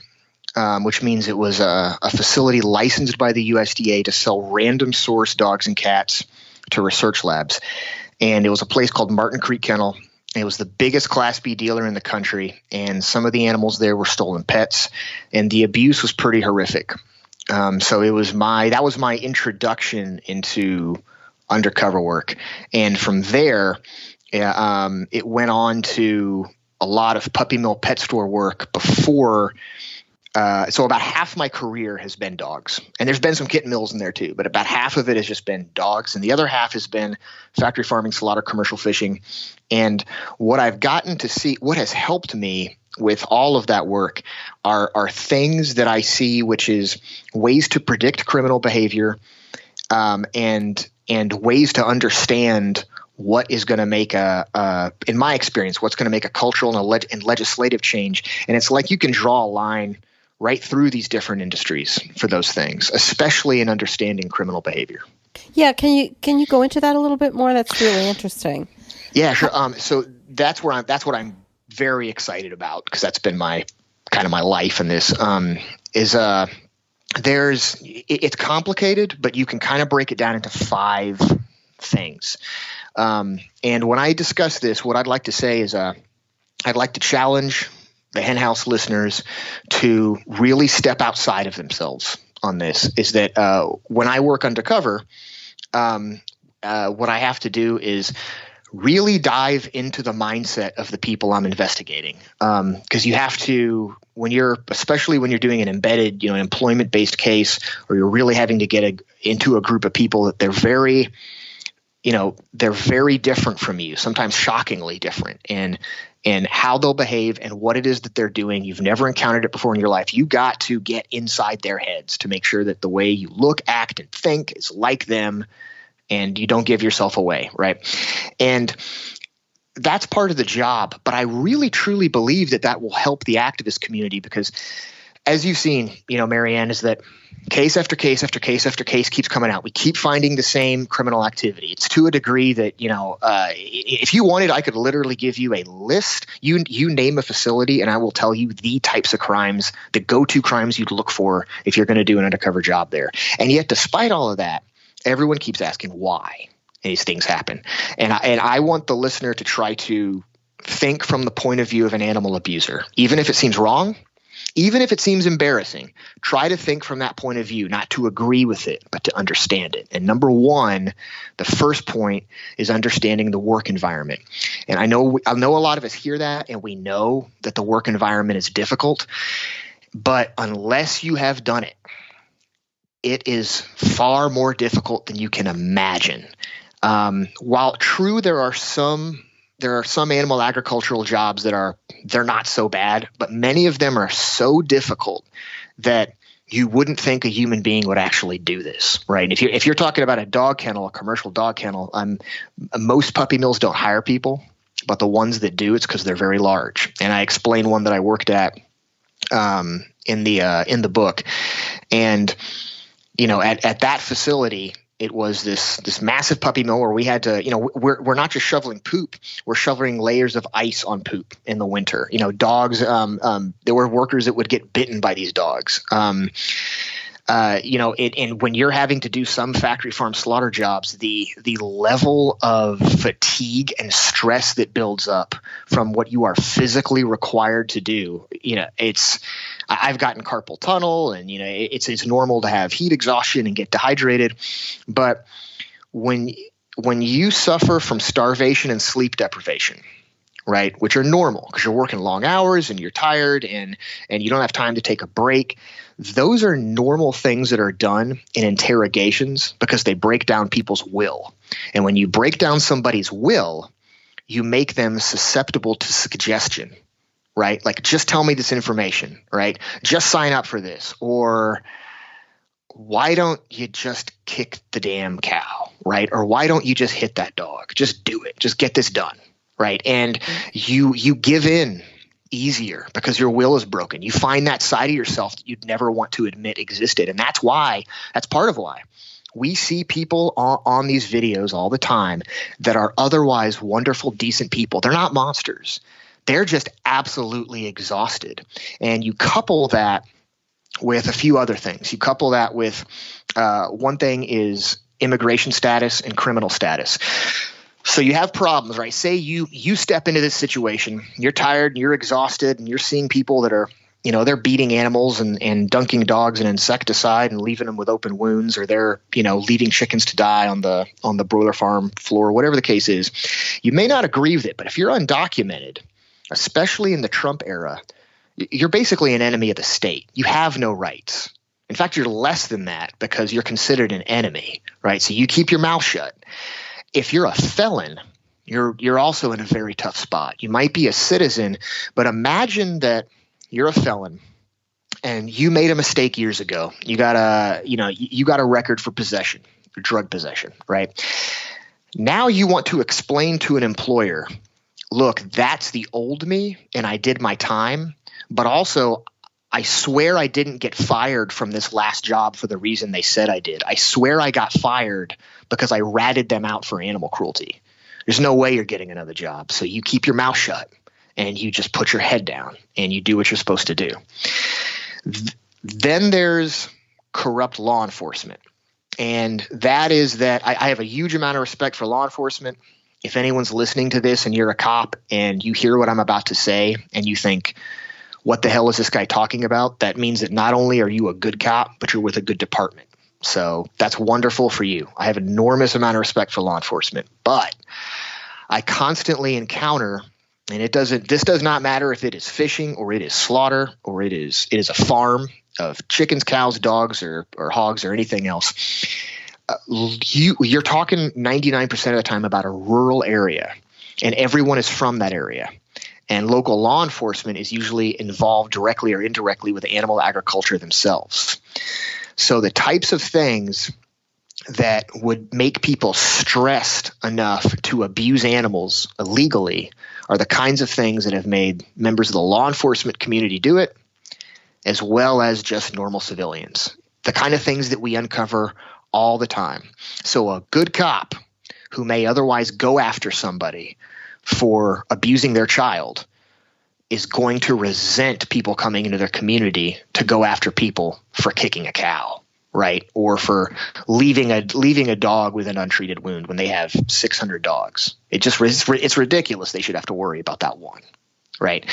which means it was a facility licensed by the USDA to sell random source dogs and cats to research labs. And it was a place called Martin Creek Kennel. It was the biggest Class B dealer in the country, and some of the animals there were stolen pets, and the abuse was pretty horrific. So that was my introduction into undercover work, and from there, it went on to a lot of puppy mill pet store work before. So about half my career has been dogs, and there's been some kitten mills in there too, but about half of it has just been dogs, and the other half has been factory farming, slaughter, commercial fishing. And what I've gotten to see, what has helped me with all of that work are things that I see, which is ways to predict criminal behavior, and ways to understand what is going to make in my experience, what's going to make a cultural and legislative change. And it's like you can draw a line right through these different industries for those things, especially in understanding criminal behavior. Yeah, can you go into that a little bit more? That's really interesting. Yeah, sure. So that's what I'm very excited about, because that's been my life in this. It's complicated, but you can kind of break it down into 5 things. And when I discuss this, what I'd like to say is I'd like to challenge the Hen House listeners to really step outside of themselves on this. Is that when I work undercover, what I have to do is really dive into the mindset of the people I'm investigating. Because you have to, especially when you're doing an embedded, an employment-based case, or you're really having to get into a group of people that they're very different from you, sometimes shockingly different, and how they'll behave and what it is that they're doing. You've never encountered it before in your life. You got to get inside their heads to make sure that the way you look, act, and think is like them, and you don't give yourself away, right? And that's part of the job. But I really, truly believe that will help the activist community, because as you've seen, Marianne, is that case after case after case after case keeps coming out. We keep finding the same criminal activity. It's to a degree that, if you wanted, I could literally give you a list. You name a facility and I will tell you the types of crimes, the go-to crimes you'd look for if you're going to do an undercover job there. And yet, despite all of that, everyone keeps asking why these things happen. And I want the listener to try to think from the point of view of an animal abuser, even if it seems wrong. Even if it seems embarrassing, try to think from that point of view, not to agree with it, but to understand it. And number one, the first point is understanding the work environment. And I know a lot of us hear that, and we know that the work environment is difficult, but unless you have done it, it is far more difficult than you can imagine. While true, there are some animal agricultural jobs they're not so bad, but many of them are so difficult that you wouldn't think a human being would actually do this, right? If you're talking about a dog kennel, a commercial dog kennel, most puppy mills don't hire people, but the ones that do, it's because they're very large. And I explained one that I worked at in the book. And at that facility, it was this massive puppy mill where we had to, we're not just shoveling poop, we're shoveling layers of ice on poop in the winter. Dogs, there were workers that would get bitten by these dogs. And when you're having to do some factory farm slaughter jobs, the level of fatigue and stress that builds up from what you are physically required to do, I've gotten carpal tunnel, and it's normal to have heat exhaustion and get dehydrated, but when you suffer from starvation and sleep deprivation, right, which are normal because you're working long hours and you're tired and you don't have time to take a break, those are normal things that are done in interrogations because they break down people's will. And when you break down somebody's will, you make them susceptible to suggestion. Right? Like, just tell me this information, right? Just sign up for this. Or why don't you just kick the damn cow, right? Or why don't you just hit that dog? Just do it. Just get this done, right? And you give in easier because your will is broken. You find that side of yourself that you'd never want to admit existed. And that's part of why we see people on these videos all the time that are otherwise wonderful, decent people. They're not monsters. They're just absolutely exhausted. And you couple that with a few other things. You couple that with one thing is immigration status and criminal status. So you have problems, right? Say you step into this situation, you're tired and you're exhausted and you're seeing people that are, they're beating animals and dunking dogs in insecticide and leaving them with open wounds, or they're, leaving chickens to die on the broiler farm floor, whatever the case is. You may not agree with it, but if you're undocumented, especially in the Trump era, you're basically an enemy of the state. You have no rights. In fact, you're less than that because you're considered an enemy, right? So you keep your mouth shut. If you're a felon, you're also in a very tough spot. You might be a citizen, but imagine that you're a felon and you made a mistake years ago. You got a record for possession, drug possession, right? Now you want to explain to an employer, look, that's the old me and I did my time, but also I swear I didn't get fired from this last job for the reason they said I did. I swear I got fired because I ratted them out for animal cruelty. There's no way you're getting another job. So you keep your mouth shut and you just put your head down and you do what you're supposed to do. Then there's corrupt law enforcement. And that is that I have a huge amount of respect for law enforcement. If anyone's listening to this and you're a cop and you hear what I'm about to say and you think, what the hell is this guy talking about? That means that not only are you a good cop, but you're with a good department. So that's wonderful for you. I have an enormous amount of respect for law enforcement, but I constantly encounter, and this does not matter if it is fishing or it is slaughter or it is a farm of chickens, cows, dogs, or hogs or anything else. You're talking 99% of the time about a rural area, and everyone is from that area. And local law enforcement is usually involved directly or indirectly with animal agriculture themselves. So the types of things that would make people stressed enough to abuse animals illegally are the kinds of things that have made members of the law enforcement community do it, as well as just normal civilians. The kind of things that we uncover all the time. So a good cop who may otherwise go after somebody for abusing their child is going to resent people coming into their community to go after people for kicking a cow, right? Or for leaving a dog with an untreated wound when they have 600 dogs. It's ridiculous they should have to worry about that one, right?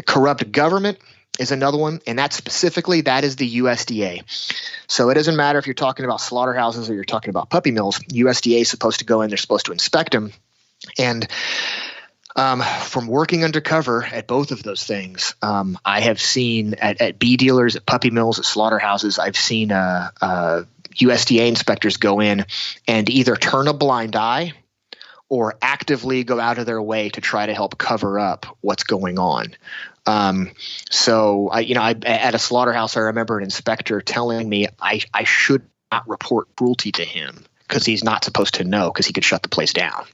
Corrupt government is another one, and that is the USDA. So it doesn't matter if you're talking about slaughterhouses or you're talking about puppy mills. USDA is supposed to go in, they're supposed to inspect them. And from working undercover at both of those things, I have seen at bee dealers, at puppy mills, at slaughterhouses, I've seen USDA inspectors go in and either turn a blind eye or actively go out of their way to try to help cover up what's going on. So at a slaughterhouse, I remember an inspector telling me I should not report cruelty to him because he's not supposed to know because he could shut the place down.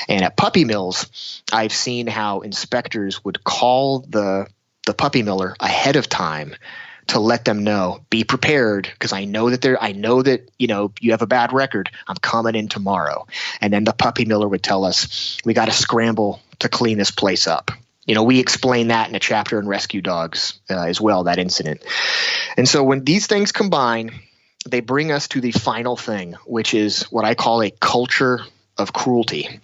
And at puppy mills, I've seen how inspectors would call the the puppy miller ahead of time to let them know, be prepared, because I know that you have a bad record. I'm coming in tomorrow. And then the puppy miller would tell us, we got to scramble to clean this place up. We explain that in a chapter in Rescue Dogs as well, that incident. And so when these things combine, they bring us to the final thing, which is what I call a culture of cruelty.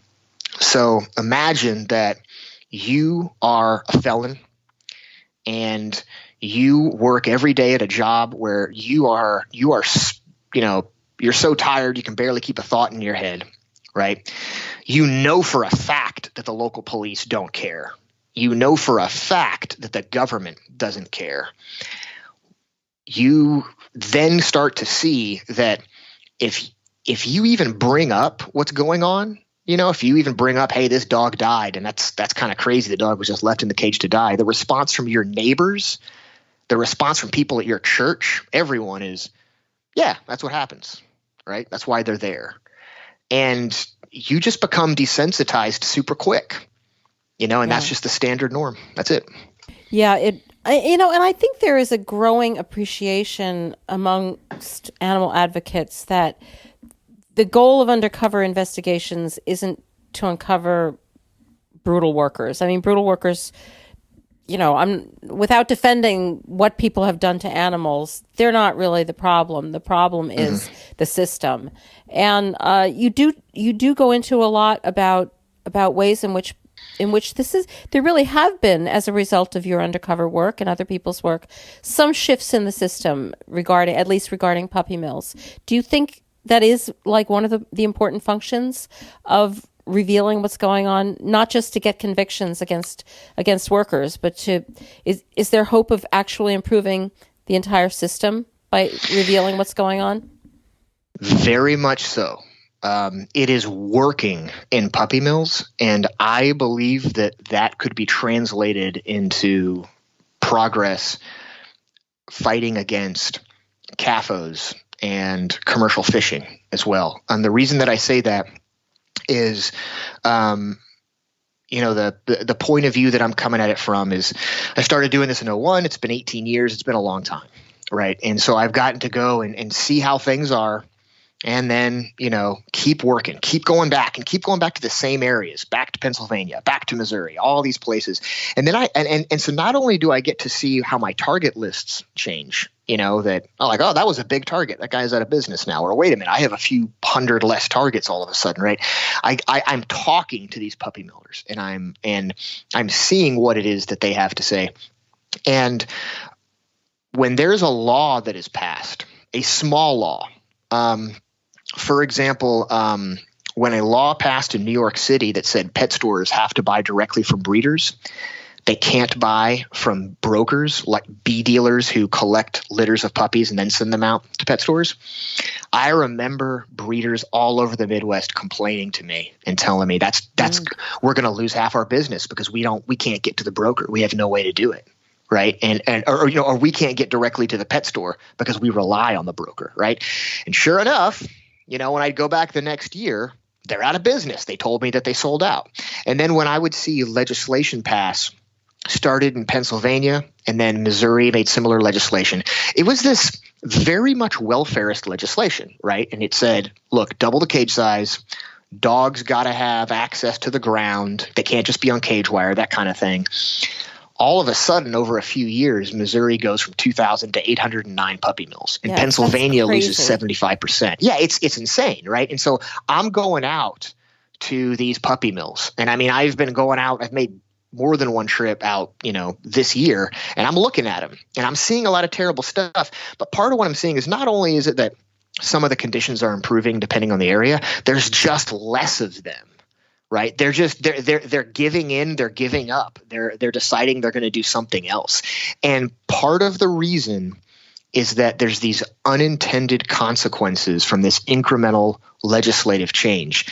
So imagine that you are a felon and you work every day at a job where you're so tired you can barely keep a thought in your head, right? You know for a fact that the local police don't care. You know for a fact that the government doesn't care. You then start to see that if you even bring up what's going on, if you even bring up, hey, this dog died, and that's kind of crazy. The dog was just left in the cage to die. The response from your neighbors, the response from people at your church, everyone is, yeah, that's what happens, right? That's why they're there. And you just become desensitized super quick, and that's just the standard norm. That's it. Yeah, and I think there is a growing appreciation amongst animal advocates that the goal of undercover investigations isn't to uncover brutal workers. I mean, brutal workers, I'm without defending what people have done to animals, they're not really the problem. The problem is the system. And you do go into a lot about ways in which there really have been, as a result of your undercover work and other people's work, some shifts in the system regarding puppy mills. Do you think that is like one of the important functions of revealing what's going on, not just to get convictions against workers, but is there hope of actually improving the entire system by revealing what's going on? Very much so. It is working in puppy mills, and I believe that could be translated into progress fighting against CAFOs and commercial fishing as well. And the reason that I say that is, the point of view that I'm coming at it from is I started doing this in 2001. It's been 18 years. It's been a long time, right? And so I've gotten to go and see how things are. And then, keep working, keep going back to the same areas, back to Pennsylvania, back to Missouri, all these places. And then so not only do I get to see how my target lists change, that that was a big target. That guy's out of business now. Or wait a minute, I have a few hundred less targets all of a sudden, right? I'm talking to these puppy millers and I'm seeing what it is that they have to say. And when there's a law that is passed, a small law, for example, when a law passed in New York City that said pet stores have to buy directly from breeders, they can't buy from brokers like bee dealers who collect litters of puppies and then send them out to pet stores. I remember breeders all over the Midwest complaining to me and telling me we're going to lose half our business because we can't get to the broker. We have no way to do it. Right. Or we can't get directly to the pet store because we rely on the broker. Right. And sure enough, when I'd go back the next year, they're out of business. They told me that they sold out. And then when I would see legislation pass, started in Pennsylvania and then Missouri made similar legislation, it was this very much welfarist legislation. Right. And it said, look, double the cage size. Dogs got to have access to the ground. They can't just be on cage wire, that kind of thing. All of a sudden, over a few years, Missouri goes from 2,000 to 809 puppy mills, and Pennsylvania loses 75%. Yeah, it's insane, right? And so I'm going out to these puppy mills, and I mean, I've been going out. I've made more than one trip out, this year, and I'm looking at them, and I'm seeing a lot of terrible stuff. But part of what I'm seeing is not only is it that some of the conditions are improving depending on the area, there's just less of them. Right. They're giving in. They're giving up. They're deciding they're going to do something else. And part of the reason is that there's these unintended consequences from this incremental legislative change.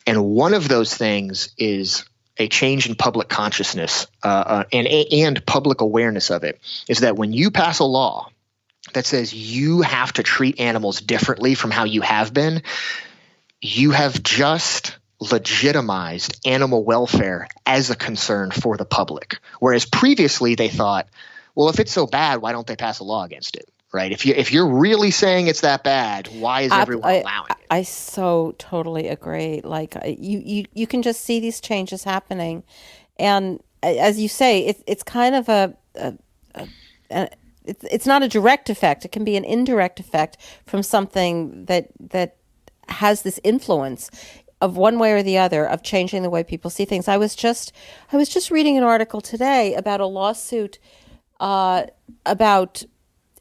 And one of those things is a change in public consciousness and public awareness of it, is that when you pass a law that says you have to treat animals differently from how you have been, you have just legitimized animal welfare as a concern for the public. Whereas previously they thought, well, if it's so bad, why don't they pass a law against it? Right? If you're really saying it's that bad, why is everyone allowing it? I so totally agree. Like you can just see these changes happening, and as you say, it's kind of it's not a direct effect. It can be an indirect effect from something that has this influence of one way or the other of changing the way people see things. I was just reading an article today about a lawsuit about.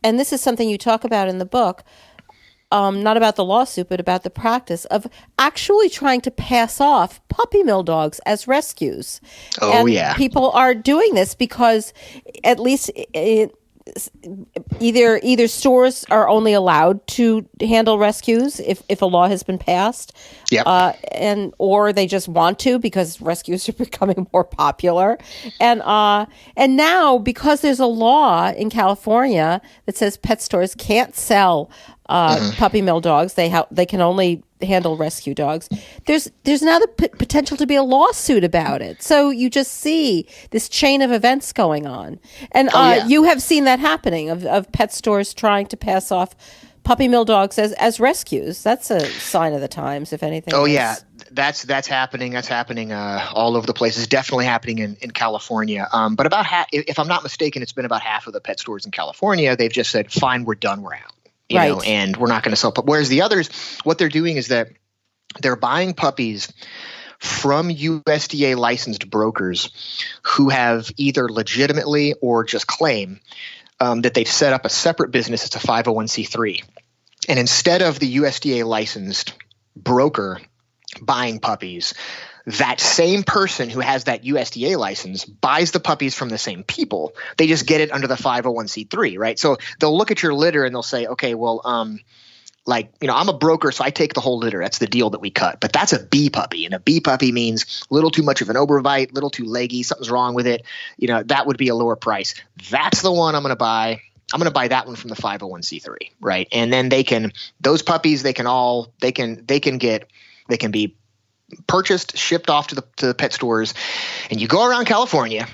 And this is something you talk about in the book, not about the lawsuit, but about the practice of actually trying to pass off puppy mill dogs as rescues. Oh, and yeah. People are doing this because at least either stores are only allowed to handle rescues if a law has been passed, yep. Or they just want to because rescues are becoming more popular, and now because there's a law in California that says pet stores can't sell puppy mill dogs, they can only handle rescue dogs. There's now the potential to be a lawsuit about it. So you just see this chain of events going on, and you have seen that happening of pet stores trying to pass off puppy mill dogs as rescues. That's a sign of the times, if anything. Oh, yeah. That's happening. That's happening all over the place. It's definitely happening in California. But about half, if I'm not mistaken, it's been about half of the pet stores in California. They've just said, fine, we're done, we're out. You know, and we're not going to sell. Whereas the others, what they're doing is that they're buying puppies from USDA licensed brokers who have either legitimately or just claim that they've set up a separate business. It's a 501c3. And instead of the USDA licensed broker buying puppies, that same person who has that USDA license buys the puppies from the same people. They just get it under the 501c3, right? So they'll look at your litter and they'll say, okay, well, I'm a broker, so I take the whole litter. That's the deal that we cut. But that's a B puppy, and a B puppy means a little too much of an overbite, little too leggy, something's wrong with it. That would be a lower price. That's the one I'm going to buy. I'm going to buy that one from the 501c3, right? And then those puppies, they can be purchased, shipped off to the pet stores, and you go around California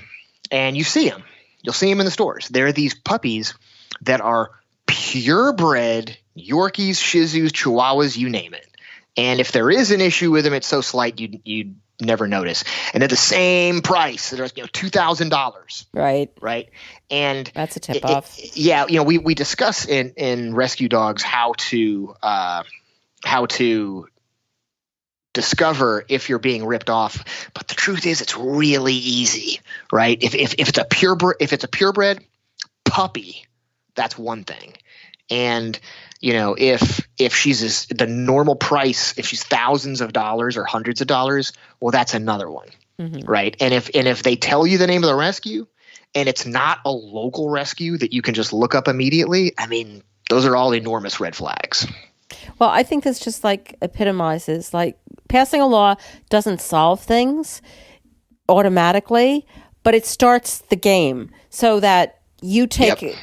and you see them. You'll see them in the stores. There are these puppies that are purebred Yorkies, Shih Tzus, Chihuahuas, you name it. And if there is an issue with them, it's so slight you'd never notice. And they're the same price. They're $2,000. Right. And that's a tip off. We discuss in Rescue Dogs how to discover if you're being ripped off, but the truth is it's really easy, right? If it's a purebred puppy, that's one thing, and if she's the normal price, if she's thousands of dollars or hundreds of dollars, well, that's another one, right? And if they tell you the name of the rescue and it's not a local rescue that you can just look up immediately, I mean, those are all enormous red flags. Well, I think this just epitomizes passing a law doesn't solve things automatically, but it starts the game so that you take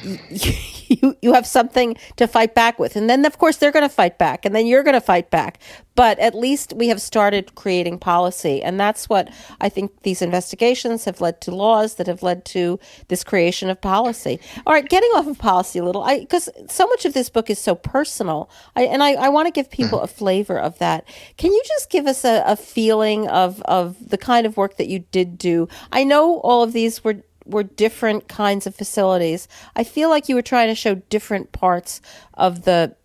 you have something to fight back with. And then, of course, they're going to fight back, and then you're going to fight back. But at least we have started creating policy. And that's what I think these investigations have led to, laws that have led to this creation of policy. All right, getting off of policy a little, because so much of this book is so personal. I want to give people a flavor of that. Can you just give us a feeling of the kind of work that you did do? I know all of these were different kinds of facilities. I feel like you were trying to show different parts of the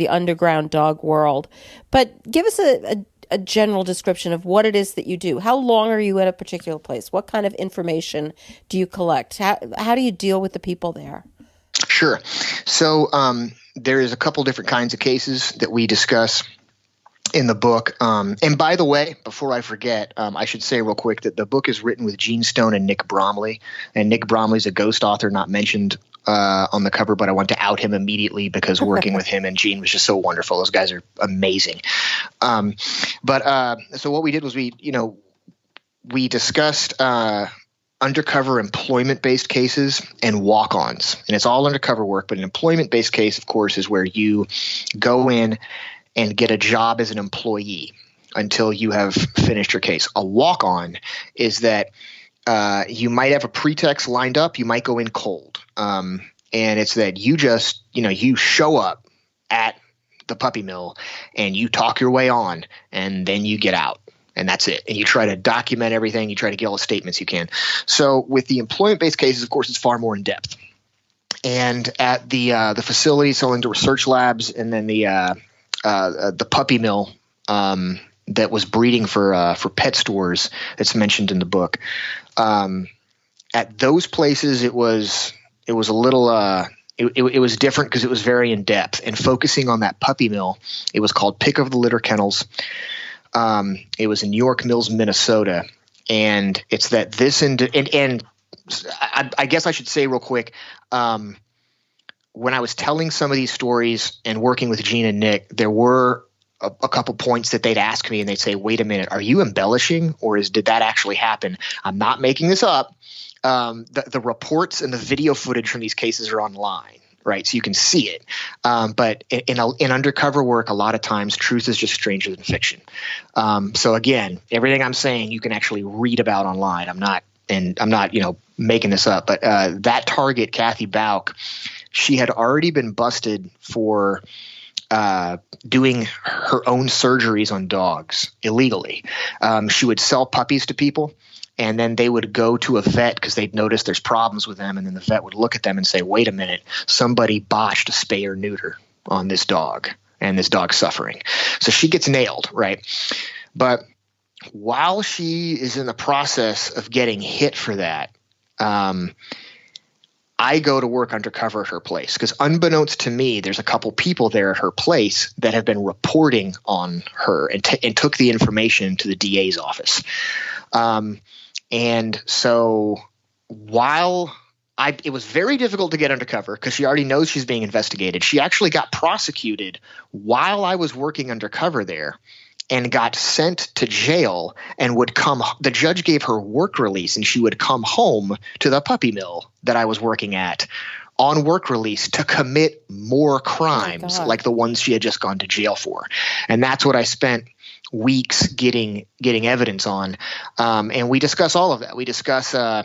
underground dog world. But give us a general description of what it is that you do. How long are you at a particular place? What kind of information do you collect? How do you deal with the people there? Sure. So there is a couple different kinds of cases that we discuss in the book. And by the way, before I forget, I should say real quick that the book is written with Gene Stone and Nick Bromley. And Nick Bromley's a ghost author not mentioned on the cover, but I want to out him immediately because working with him and Gene was just so wonderful. Those guys are amazing. So what we did was we discussed undercover employment-based cases and walk-ons. And it's all undercover work, but an employment-based case, of course, is where you go in and get a job as an employee until you have finished your case. A walk-on is that you might have a pretext lined up. You might go in cold. And it's that you just, you show up at the puppy mill and you talk your way on, and then you get out. And that's it. And you try to document everything. You try to get all the statements you can. So with the employment-based cases, of course, it's far more in depth. And at the facility, selling to research labs, and then the puppy mill that was breeding for pet stores that's mentioned in the book. At those places, it was a little it was different because it was very in depth. And focusing on that puppy mill, it was called Pick of the Litter Kennels. It was in York Mills, Minnesota, and it's that this and I guess I should say real quick, when I was telling some of these stories and working with Gene and Nick, there were a couple points that they'd ask me and they'd say, wait a minute, are you embellishing or did that actually happen? I'm not making this up. The reports and the video footage from these cases are online, right? So you can see it. But in undercover work, a lot of times truth is just stranger than fiction. So again, everything I'm saying you can actually read about online. I'm not making this up, but that target, Kathy Bauk, she had already been busted for doing her own surgeries on dogs illegally. She would sell puppies to people, and then they would go to a vet because they'd notice there's problems with them, and then the vet would look at them and say, wait a minute, somebody botched a spay or neuter on this dog, and this dog's suffering. So she gets nailed, right? But while she is in the process of getting hit for that, I go to work undercover at her place because unbeknownst to me, there's a couple people there at her place that have been reporting on her and took the information to the DA's office. And so while it was very difficult to get undercover because she already knows she's being investigated, she actually got prosecuted while I was working undercover there and got sent to jail and would come – the judge gave her work release and she would come home to the puppy mill that I was working at on work release to commit more crimes like the ones she had just gone to jail for. And that's what I spent weeks getting evidence on. And we discuss all of that. We discuss the